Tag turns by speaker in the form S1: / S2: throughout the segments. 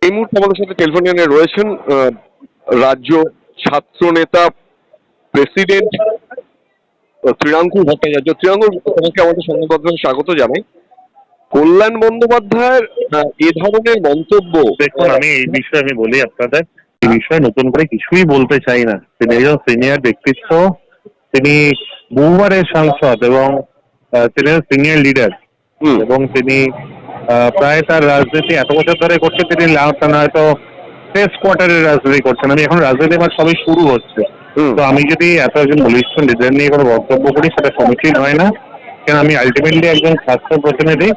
S1: এই মুহূর্তে আমাদের সাথে টেলিফোন লাইনে রয়েছেন রাজ্য ছাত্র নেতা প্রেসিডেন্ট তৃণাঙ্কুর ভট্টাচার্য। তৃণাঙ্কুর, তোমাকে আমাদের সংবাদপত্রে স্বাগত জানাই। কল্যাণ বন্দ্যোপাধ্যায়ের এ ধরনের মন্তব্য,
S2: দেখুন, আমি এই বিষয়ে আমি বলি আপনাদের, এই বিষয়ে নতুন করে কিছুই বলতে চাই না। তিনি একজন সিনিয়র ব্যক্তিত্ব, তিনি বহুবারের সাংসদ এবং তিনি সিনিয়র লিডার এবং তিনি প্রায় তার রাজনীতি এত বছর ধরে করছে। তিনি হয়তো প্রেস কোয়ার্টারের রাজনীতি করছেন। আমি এখন রাজনীতি আমার সবই শুরু হচ্ছে, তো আমি যদি এত একজন বলিষ্ঠ লিডার নিয়ে কোনো বক্তব্য করি সেটা সমীচীন হয় না। কেন, আমি আলটিমেটলি একজন স্বাস্থ্য প্রতিনিধি।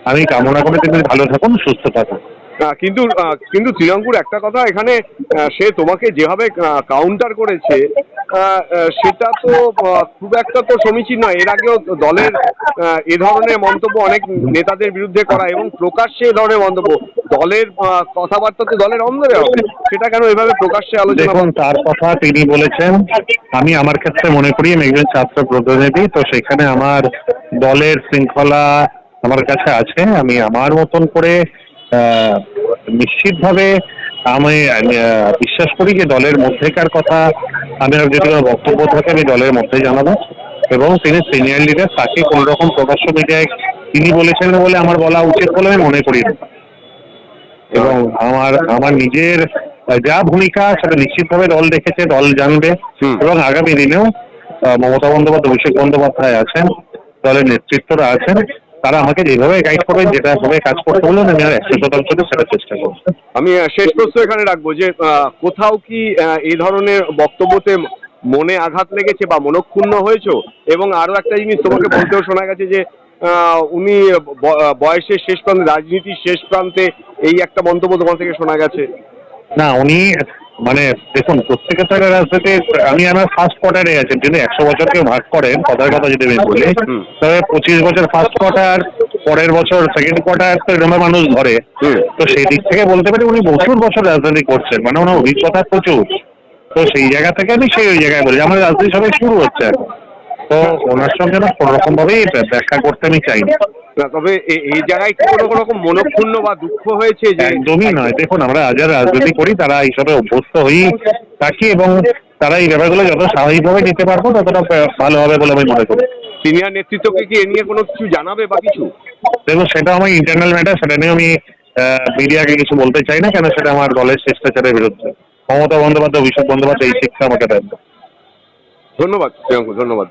S2: আমি কামনা করি তিনি ভালো থাকুন, সুস্থ থাকুন।
S1: কিন্তু কিন্তু তৃণাঙ্কুর একটা কথা, এখানে সে তোমাকে যেভাবে কাউন্টার করেছে সেটা তো খুব একটা তো সমীচীন নয়। এর আগেও দলের এ ধরনের মন্তব্য অনেক নেতাদের বিরুদ্ধে করা এবং প্রকাশ্যে এ ধরনের মন্তব্য, দলের কথাবার্তা তো দলের অন্দরে হবে, সেটা কেন এভাবে প্রকাশ্যে আলোচনা?
S2: দেখুন, তার কথা তিনি বলেছেন। আমি আমার ক্ষেত্রে মনে করি আমি একজন ছাত্র প্রতিনিধি, তো সেখানে আমার দলের শৃঙ্খলা আমার কাছে আছে। আমি আমার মতন করে নিশ্চিতভাবে আমি বিশ্বাস করি যে দলের মধ্যেকার কথা আমি যদি কোনো বক্তব্য থাকে আমি দলের মধ্যে জানাবো। এবং তিনি সিনিয়র লিডার, তাকে কোনো রকম প্রকাশ্য মিডিয়ায় তিনি বলেছেন বলে আমার বলা উচিত বলে আমি মনে করি না। এবং আমার নিজের যা ভূমিকা সেটা নিশ্চিতভাবে দল দেখেছে, দল জানবে। এবং আগামী দিনেও মমতা বন্দ্যোপাধ্যায়, অভিষেক বন্দ্যোপাধ্যায় আছেন, দলের নেতৃত্বরা আছেন, তারা আমাকে যেভাবে গাইড করবেন, যেটা ভাবে কাজ করতে বলবেন, আমি আর 100% সেটা চেষ্টা করব।
S1: আমি শেষ প্রশ্ন এখানে রাখবো যে কোথাও কি এই ধরনের বক্তব্যতে মনে আঘাত লেগেছে বা মনক্ষুণ্ণ হয়েছো? এবং আরো একটা জিনিস তোমাকে বলতেও শোনা গেছে যে উনি বয়সের শেষ প্রান্তে, রাজনীতির শেষ প্রান্তে, এই একটা মন্তব্য তোমার থেকে শোনা গেছে।
S2: না, উনি মানে দেখুন, প্রত্যেকের তো একটা রাজনীতি, আমি আমার ফার্স্ট কোয়ার্টারে আছেন, যদি 100 বছরকে ভাগ করেন, কথার কথা যদি আমি বলি, তবে 25 বছর ফার্স্ট কোয়ার্টার, পরের বছর সেকেন্ড কোয়ার্টার, তো এরকম মানুষ ধরে। তো সেই দিক থেকে বলতে পারি উনি প্রচুর বছর রাজনীতি করছেন, মানে ওনার অভিজ্ঞতা প্রচুর। তো সেই জায়গা থেকে আমি সেই জায়গায় বলি, আমার রাজনীতি সবাই শুরু হচ্ছে এখন। তো ওনার সঙ্গে না কোনো রকম ভাবেই ব্যাখ্যা করতে আমি চাই না।
S1: তবে এই জায়গায় কি কোনো রকম মনক্ষুণ্ণ বা দুঃখ হয়েছে? যে
S2: একদমই নয়। দেখুন, আমরা যারা রাজনীতি করি তারা এইসবে অভ্যস্ত হয়েই থাকি এবং তারা এই ব্যাপারগুলো যত স্বাভাবিকভাবে নিতে পারবো ততটা ভালো হবে বলে আমি মনে করি।
S1: সিনিয়র নেতৃত্বকে কি এ নিয়ে কোনো কিছু জানাবে বা কিছু?
S2: দেখুন, সেটা আমার ইন্টারনাল ম্যাটার, সেটা নিয়ে আমি মিডিয়াকে কিছু বলতে চাই না, কেন সেটা আমার দলের শিষ্টাচারের বিরুদ্ধে। মমতা বন্দ্যোপাধ্যায়, অভিষেক বন্দ্যোপাধ্যায় এই শিক্ষা আমাকে দেন।
S1: ধন্যবাদ প্রিয়াঙ্কু, ধন্যবাদ।